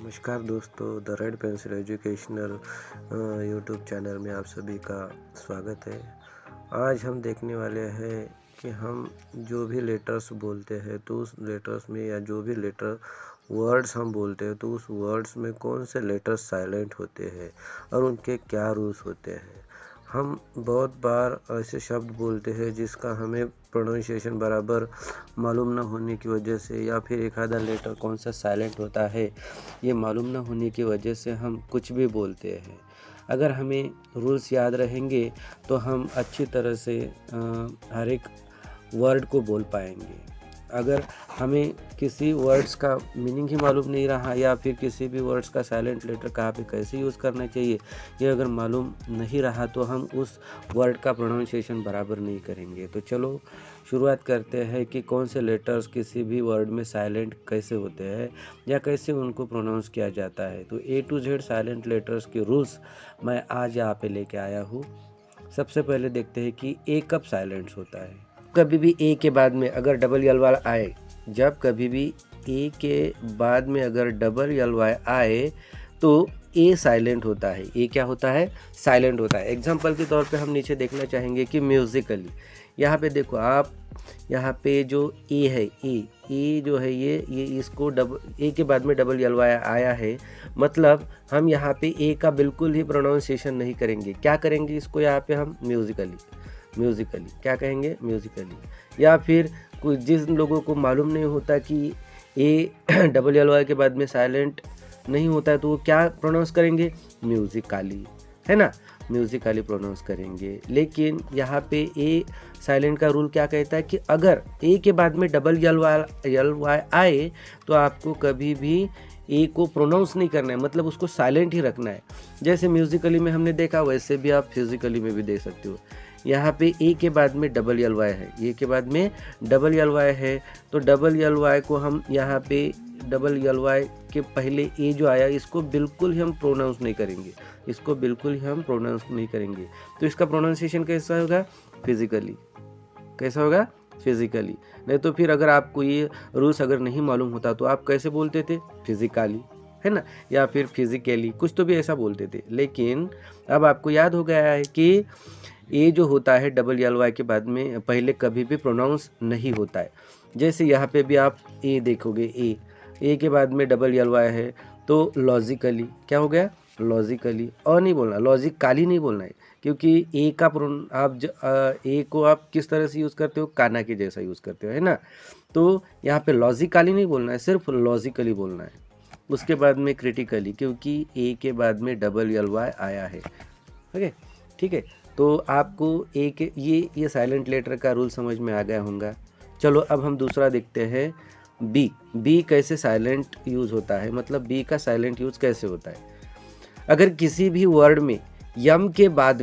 नमस्कार दोस्तों, the red pencil educational YouTube channel में आप सभी का स्वागत है। आज हम देखने वाले हैं कि हम जो भी लेटर्स बोलते हैं तो उस लेटर्स में या जो भी लेटर वर्ड्स हम बोलते हैं तो उस वर्ड्स में कौन से लेटर्स साइलेंट होते हैं और उनके क्या रूल्स होते हैं। हम बहुत बार ऐसे शब्द बोलते हैं जिसका हमें प्रोनाउंसिएशन बराबर मालूम ना होने की वजह से या फिर एक आधा लेटर कौन सा साइलेंट होता है ये मालूम ना होने की वजह से हम कुछ भी बोलते हैं। अगर हमें रूल्स याद रहेंगे तो हम अच्छी तरह से हर एक वर्ड को बोल पाएंगे। अगर हमें किसी वर्ड्स का मीनिंग ही मालूम नहीं रहा या फिर किसी भी वर्ड्स का साइलेंट लेटर कहाँ पे कैसे यूज़ करना चाहिए ये अगर मालूम नहीं रहा तो हम उस वर्ड का प्रोनाउंसिएशन बराबर नहीं करेंगे। तो चलो शुरुआत करते हैं कि कौन से लेटर्स किसी भी वर्ड में साइलेंट कैसे होते हैं या कैसे उनको प्रोनाउंस किया जाता है। तो A to Z silent letters के रूल्स मैं आज यहाँ पे लेके आया हूँ। सबसे पहले देखते हैं कि A कब साइलेंट होता है। कभी भी ए के बाद में अगर डबल यल वाई आए, जब कभी भी ए के बाद में अगर डबल यल वाई आए तो ए साइलेंट होता है। ए क्या होता है? साइलेंट होता है। एग्जांपल के तौर पे हम नीचे देखना चाहेंगे कि म्यूजिकली यहाँ पे देखो आप, यहाँ पे जो ए है, ए जो है ये इसको ए के बाद में डबल यल वाई आया है, मतलब हम यहाँ पे ए का बिल्कुल ही प्रोनाउंसिएशन नहीं करेंगे। क्या करेंगे? इसको यहाँ पे हम म्यूज़िकली क्या कहेंगे? म्यूज़िकली। या फिर कुछ जिन लोगों को मालूम नहीं होता कि ए डबल यल वाई के बाद में साइलेंट नहीं होता है तो वो क्या प्रोनाउंस करेंगे? म्यूज़िकली, है ना? म्यूज़िकली प्रोनाउंस करेंगे। लेकिन यहाँ पे ए साइलेंट का रूल क्या कहता है कि अगर ए के बाद में डबल यल वाई आए तो आपको कभी भी ए को प्रोनाउंस नहीं करना है, मतलब उसको साइलेंट ही रखना है। जैसे म्यूज़िकली में हमने देखा वैसे भी आप फिजिकली में भी देख सकते हो। यहाँ पे ए के बाद में डबल यल वाई है, ए के बाद में डबल यल वाई है तो डबल यल वाई को हम यहाँ पे डबल यल वाई के पहले ए जो आया इसको बिल्कुल ही हम प्रोनाउंस नहीं करेंगे, इसको बिल्कुल ही हम प्रोनाउंस नहीं करेंगे। तो इसका प्रोनाउंसिएशन कैसा होगा? फिजिकली। कैसा होगा? फिजिकली। नहीं तो फिर अगर आपको ये रूल्स अगर नहीं मालूम होता तो आप कैसे बोलते थे? फिजिकली, है ना? या फिर फिजिकली, कुछ तो भी ऐसा बोलते थे। लेकिन अब आपको याद हो गया है कि ए जो होता है डबल यल वाई के बाद में पहले कभी भी प्रोनाउंस नहीं होता है। जैसे यहाँ पे भी आप ए देखोगे, ए के बाद में डबल यल वाई है तो लॉजिकली क्या हो गया? लॉजिकली। और नहीं बोलना, लॉजिकली नहीं बोलना है, क्योंकि ए का आप ए को आप किस तरह से यूज़ करते हो? काना के जैसा यूज़ करते हो, है ना? तो यहाँ पे लॉजिकली नहीं बोलना है, सिर्फ लॉजिकली बोलना है। उसके बाद में क्रिटिकली, क्योंकि ए के बाद में डबल यल वाई आया है। ओके, ठीक है। तो आपको एक ये साइलेंट लेटर का रूल समझ में आ गया होगा। चलो अब हम दूसरा देखते हैं, बी कैसे साइलेंट यूज़ होता है, मतलब बी का साइलेंट यूज़ कैसे होता है। अगर किसी भी वर्ड में यम के बाद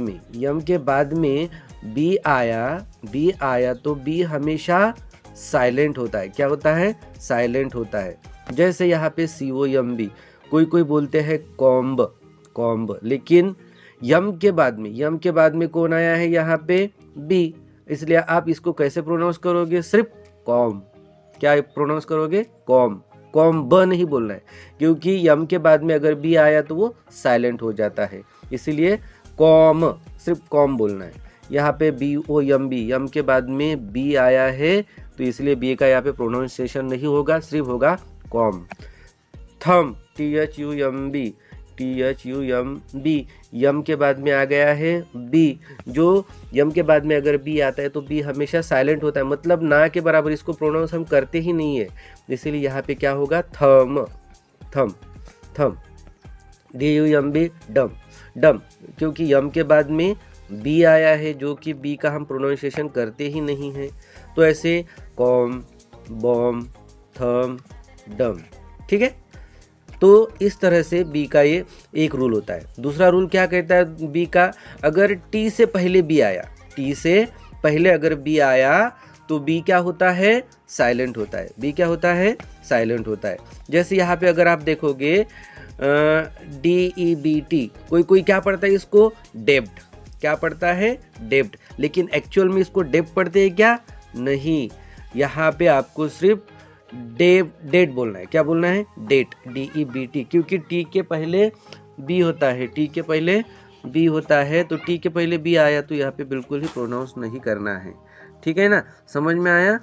में बी आया तो बी हमेशा साइलेंट होता है। क्या होता है? साइलेंट होता है। जैसे यहाँ पे COMB, कोई बोलते हैं कॉम्ब, लेकिन यम के बाद में कौन आया है? यहाँ पे बी, इसलिए आप इसको कैसे प्रोनाउंस करोगे? सिर्फ कॉम। क्या प्रोनाउंस करोगे? कॉम ब नहीं बोलना है, क्योंकि यम के बाद में अगर बी आया तो वो साइलेंट हो जाता है, इसीलिए कॉम, सिर्फ कॉम बोलना है। यहाँ पे BOMB, यम के बाद में बी आया है तो इसलिए बी का यहाँ पे प्रोनाउंसिएशन नहीं होगा, सिर्फ होगा कॉम। थम, THUMB, यम के बाद में आ गया है बी, जो यम के बाद में अगर बी आता है तो बी हमेशा साइलेंट होता है, मतलब ना के बराबर, इसको प्रोनाउंस हम करते ही नहीं है, इसीलिए यहाँ पे क्या होगा? थम। DUMB, डम, क्योंकि यम के बाद में बी आया है जो कि बी का हम प्रोनाउंसिएशन करते ही नहीं है। तो ऐसे कॉम, बॉम, थम, डम, ठीक है। तो इस तरह से बी का ये एक रूल होता है। दूसरा रूल क्या कहता है बी का? अगर टी से पहले अगर बी आया तो बी क्या होता है? साइलेंट होता है। बी क्या होता है? साइलेंट होता है। जैसे यहाँ पे अगर आप देखोगे DEBT, कोई क्या पढ़ता है इसको? डेब्ट। क्या पढ़ता है? डेब्ट। लेकिन एक्चुअल में इसको डेब्ट पढ़ते हैं क्या? नहीं, यहाँ पे आपको सिर्फ डेट बोलना है। क्या बोलना है? डेट, DEBT, क्योंकि टी के पहले बी होता है, टी के पहले बी होता है, तो टी के पहले बी आया तो यहाँ पे बिल्कुल ही प्रोनाउंस नहीं करना है। ठीक है ना, समझ में आया।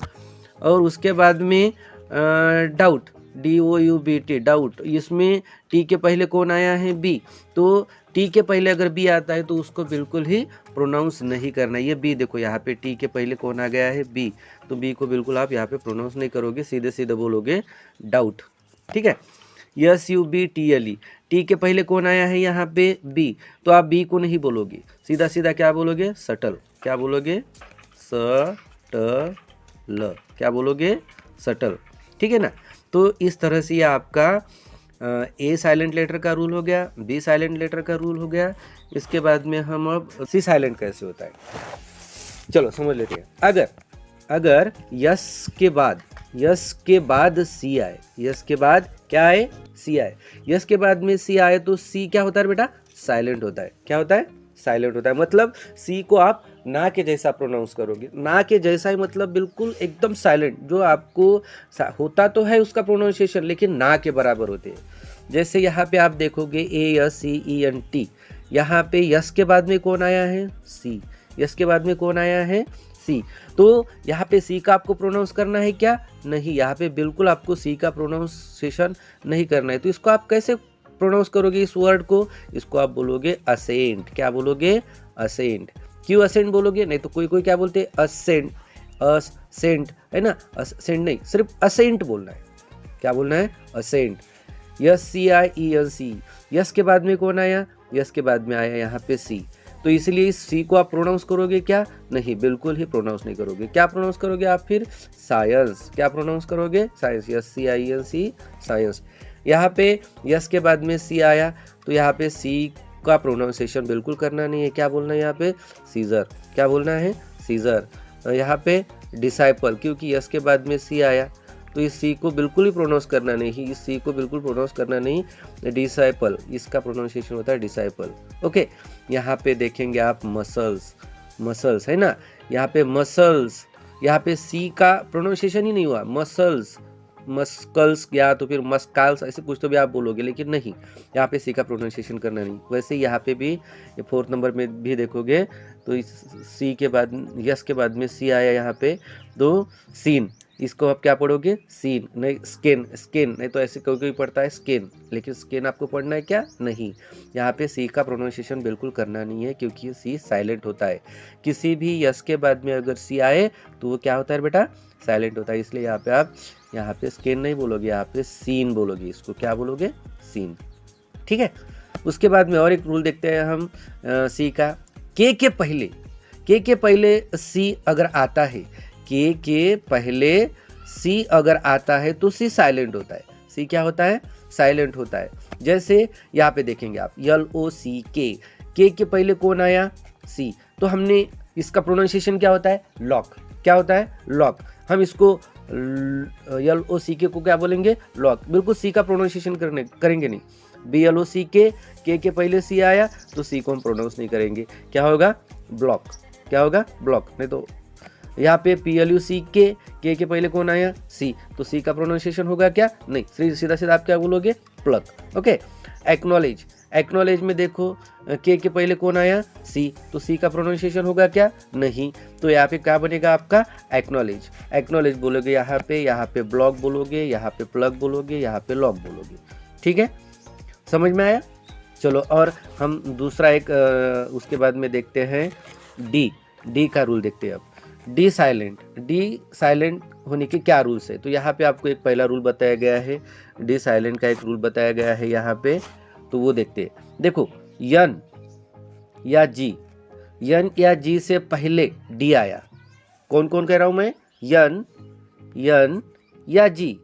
और उसके बाद में डाउट, DOUBT, डाउट, इसमें टी के पहले कौन आया है? बी। तो टी के पहले अगर बी आता है तो उसको बिल्कुल ही प्रोनाउंस नहीं करना। ये बी देखो, यहाँ पे टी के पहले कौन आ गया है? बी। तो बी को बिल्कुल आप यहाँ पे प्रोनाउंस नहीं करोगे, सीधे सीधे बोलोगे डाउट। ठीक है। SUBTLE, टी के पहले कौन आया है यहाँ पे? बी। तो आप बी को नहीं बोलोगे, सीधा सीधा क्या बोलोगे? सटल। क्या बोलोगे? सटल। क्या बोलोगे? सटल। ठीक है ना। तो इस तरह से ये आपका ए साइलेंट लेटर का रूल हो गया, बी साइलेंट लेटर का रूल हो गया। इसके बाद में हम अब सी साइलेंट कैसे होता है चलो समझ लेते हैं। अगर यस के बाद सी आए, यस के बाद क्या आए? सी आए। यस के बाद में सी आए तो सी क्या होता है बेटा? साइलेंट होता है। क्या होता है? साइलेंट होता है। मतलब सी को आप ना के जैसा प्रोनाउंस करोगे। ना के जैसा ही मतलब बिल्कुल एकदम साइलेंट, जो आपको होता तो है उसका प्रोनाउंसिएशन लेकिन ना के बराबर होते हैं। जैसे यहाँ पे आप देखोगे ASCENT, यहाँ पे यस के बाद में कौन आया है? सी। यस के बाद में कौन आया है? सी। तो यहाँ पे सी का आपको प्रोनाउंस करना है क्या? नहीं, यहाँ पे बिल्कुल आपको सी का प्रोनाउंसिएशन नहीं करना है। तो इसको आप कैसे प्रोनाउंस करोगे इस वर्ड को? इसको आप बोलोगे असेंट। क्या बोलोगे? असेंट। क्यों असेंट बोलोगे? नहीं तो कोई क्या बोलते हैं? असेंट, असेंट, है ना। असेंट नहीं, सिर्फ असेंट बोलना है। क्या बोलना है? असेंट। SCIENC, यस के बाद में कौन आया? यस के बाद में आया यहाँ पे सी। तो इसलिए इस सी को आप प्रोनाउंस करोगे क्या? नहीं, बिल्कुल ही प्रोनाउंस नहीं करोगे। क्या प्रोनाउंस करोगे आप फिर? साइंस। क्या प्रोनाउंस करोगे? साइंस। SCIENC, science. यहाँ पे यस के बाद में सी आया तो यहाँ पे सी का प्रोनाउंसिएशन बिल्कुल करना नहीं है। क्या बोलना है यहाँ पे? सीजर। क्या बोलना है? सीजर। यहाँ पे डिसाइपल, क्योंकि यस के बाद में सी आया तो इस सी को बिल्कुल ही प्रोनाउंस करना नहीं, इस सी को बिल्कुल प्रोनाउंस करना नहीं। डिसाइपल, इसका प्रोनाउंसिएशन होता है डिसाइपल। ओके। यहाँ पे देखेंगे आप मसल्स, मसल्स है ना। यहाँ पे मसल्स, यहाँ पे सी का प्रोनाउंसिएशन ही नहीं हुआ। मसल्स, मस्कल्स या तो फिर मस्काल्स, ऐसे कुछ तो भी आप बोलोगे, लेकिन नहीं, यहाँ पे सी का प्रोनाउंसिएशन करना नहीं। वैसे यहाँ पे भी 4th नंबर में भी देखोगे तो इस सी के बाद, यस के बाद में सी आया यहाँ पे, तो सीन, इसको आप क्या पढ़ोगे? सीन। नहीं, स्किन, स्किन नहीं तो ऐसे कोई पढ़ता है स्किन, लेकिन स्किन आपको पढ़ना है क्या? नहीं। यहाँ पे सी का प्रोनाउंसिएशन बिल्कुल करना नहीं है, क्योंकि सी साइलेंट होता है। किसी भी यस के बाद में अगर सी आए तो वो क्या होता है बेटा? साइलेंट होता है। इसलिए यहाँ पे आप यहाँ पे स्किन नहीं बोलोगे, यहाँ पे सीन बोलोगे। इसको क्या बोलोगे? सीन। ठीक है। उसके बाद में और एक रूल देखते हैं हम सी का। के पहले सी अगर आता है, के पहले सी अगर आता है तो सी साइलेंट होता है। सी क्या होता है? साइलेंट होता है। जैसे यहाँ पे देखेंगे आप LOCK, के पहले कौन आया? सी। तो हमने इसका प्रोनाउंसिएशन क्या होता है? लॉक। क्या होता है? लॉक। हम इसको LOCK को क्या बोलेंगे? लॉक। बिल्कुल सी का प्रोनाउंसिएशन करेंगे नहीं। BLOCK, के पहले सी आया तो सी को हम प्रोनाउंस नहीं करेंगे। क्या होगा? ब्लॉक। क्या होगा? ब्लॉक। नहीं तो यहाँ पे PLUCK, के पहले कौन आया? सी। तो सी का प्रोनाउंसिएशन होगा क्या? नहीं, सीधा सीधा आप क्या बोलोगे? प्लग। ओके। एक्नॉलेज, एक्नॉलेज में देखो के पहले कौन आया? सी। तो सी का प्रोनाउंसिएशन होगा क्या? नहीं। तो यहाँ पे क्या बनेगा आपका? एक्नॉलेज। एक्नॉलेज बोलोगे यहाँ पे ब्लॉक बोलोगे, यहाँ पे प्लग बोलोगे, यहाँ पे लॉक बोलोगे। ठीक है, समझ में आया? चलो और हम दूसरा एक उसके बाद में देखते हैं डी का रूल देखते हैं अब। डी साइलेंट होने के क्या रूल्स है? तो यहाँ पे आपको एक पहला रूल बताया गया है, डी साइलेंट का एक रूल बताया गया है यहाँ पे, तो वो देखते हैं। देखो यन या जी से पहले डी आया, कौन कौन कह रहा हूँ मैं? यन या जी,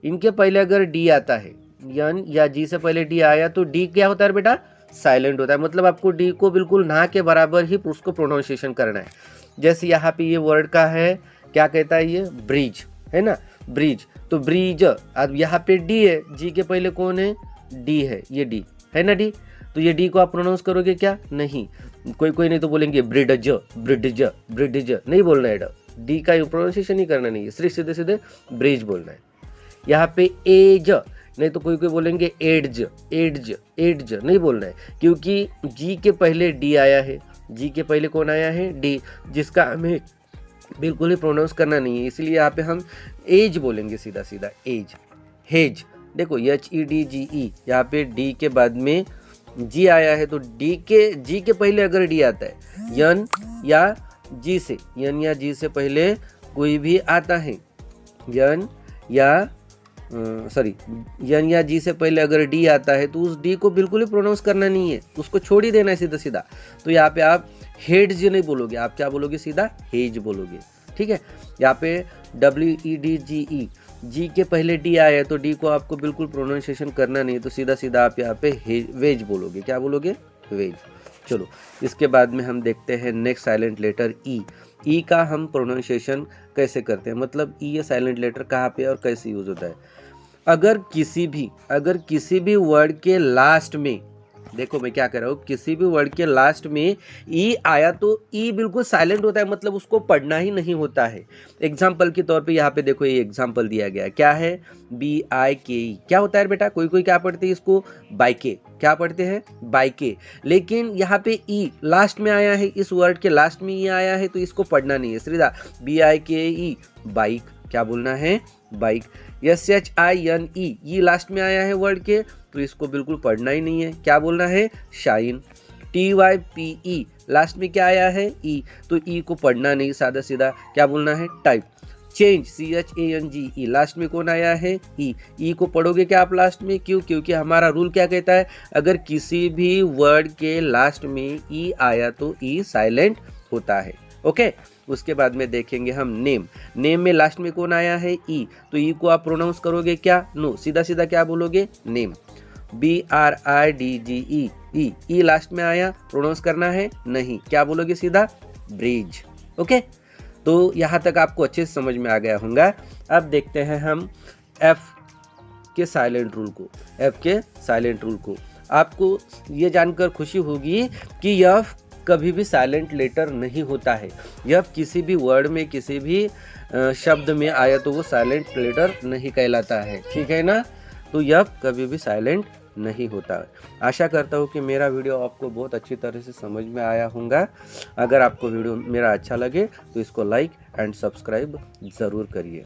इनके पहले अगर डी आता है, यन या जी से पहले डी आया तो डी क्या होता है बेटा? साइलेंट होता है। मतलब आपको डी को बिल्कुल ना के बराबर ही उसको प्रोनाउंसिएशन करना है। जैसे यहाँ पे ये वर्ड का है, क्या कहता है ये? ब्रिज, है ना, ब्रिज। तो ब्रिज, अब यहाँ पे डी है, जी के पहले कौन है? डी है, ये डी है ना, डी। तो ये डी को आप प्रोनाउंस करोगे क्या? नहीं। कोई नहीं तो बोलेंगे ब्रिडज, नहीं बोलना है। डी का प्रोनाउंसिएशन नहीं करना नहीं है, सिर्फ सीधे ब्रिज बोलना है। यहाँ पे एज, नहीं तो कोई कोई बोलेंगे एड्ज, एड्ज, एड्ज नहीं बोलना है, क्योंकि जी के पहले डी आया है, जी के पहले कौन आया है, डी, जिसका हमें बिल्कुल ही प्रोनाउंस करना नहीं है, इसलिए यहाँ पे हम एज बोलेंगे, सीधा सीधा एज। हेज, देखो HEDGE, यहाँ पे डी के बाद में जी आया है, तो जी के पहले अगर डी आता है, यन या जी से, यन या जी से पहले कोई भी आता है, यन या यन या जी से पहले अगर डी आता है तो उस डी को बिल्कुल ही प्रोनाउंस करना नहीं है, उसको छोड़ ही देना है सीधा सीधा। तो यहाँ पे आप हेड्ज नहीं बोलोगे, आप क्या बोलोगे, सीधा हेज बोलोगे, ठीक है। यहाँ पे WEDGE, जी के पहले डी आया है तो डी को आपको बिल्कुल प्रोनाउंसिएशन करना नहीं है, तो सीधा सीधा आप यहाँ पे वेज बोलोगे, क्या बोलोगे, वेज। चलो इसके बाद में हम देखते हैं नेक्स्ट साइलेंट लेटर ई। ई का हम प्रोनाउंसिएशन कैसे करते हैं, मतलब ई ये साइलेंट लेटर कहाँ पे और कैसे यूज होता है। अगर किसी भी वर्ड के लास्ट में, देखो मैं क्या कर रहा हूँ, किसी भी वर्ड के लास्ट में ई आया तो ई बिल्कुल साइलेंट होता है, मतलब उसको पढ़ना ही नहीं होता है। एग्जाम्पल के तौर पे यहाँ पे देखो ये एग्जाम्पल दिया गया है, क्या है, BIKE, क्या होता है बेटा, कोई कोई क्या पढ़ते हैं इसको, बाइके, क्या पढ़ते हैं, बाइके। लेकिन यहाँ पे ई लास्ट में आया है, इस वर्ड के लास्ट में ई आया है तो इसको पढ़ना नहीं है, सीधा BIKE, बाइक, क्या बोलना है, बाइक। SHINE, ये लास्ट में आया है वर्ड के, तो इसको बिल्कुल पढ़ना ही नहीं है, क्या बोलना है, शाइन। TYPE, लास्ट में क्या आया है, ई, तो ई को पढ़ना नहीं, सादा सीधा क्या बोलना है, टाइप। चेंज, CHANGE, लास्ट में कौन आया है, ई को पढ़ोगे क्या आप लास्ट में, क्यों, क्योंकि हमारा रूल क्या कहता है, अगर किसी भी वर्ड के लास्ट में ई आया तो ई साइलेंट होता है, ओके। उसके बाद में देखेंगे हम नेम। नेम में लास्ट में कौन आया है, ई, तो ई को आप प्रोनाउंस करोगे क्या, नो, सीधा सीधा क्या बोलोगे, नेम। BRIDGE, ई लास्ट में आया, प्रोनाउंस करना है नहीं, क्या बोलोगे, सीधा ब्रिज, ओके। तो यहाँ तक आपको अच्छे से समझ में आ गया होगा। अब देखते हैं हम एफ के साइलेंट रूल को। एफ के साइलेंट रूल को आपको ये जानकर खुशी होगी कि एफ कभी भी साइलेंट लेटर नहीं होता है। एफ किसी भी वर्ड में, किसी भी शब्द में आया तो वो साइलेंट लेटर नहीं कहलाता है, ठीक है ना। तो एफ कभी भी साइलेंट नहीं होता है। आशा करता हूँ कि मेरा वीडियो आपको बहुत अच्छी तरह से समझ में आया होगा। अगर आपको वीडियो मेरा अच्छा लगे तो इसको लाइक एंड सब्सक्राइब ज़रूर करिए।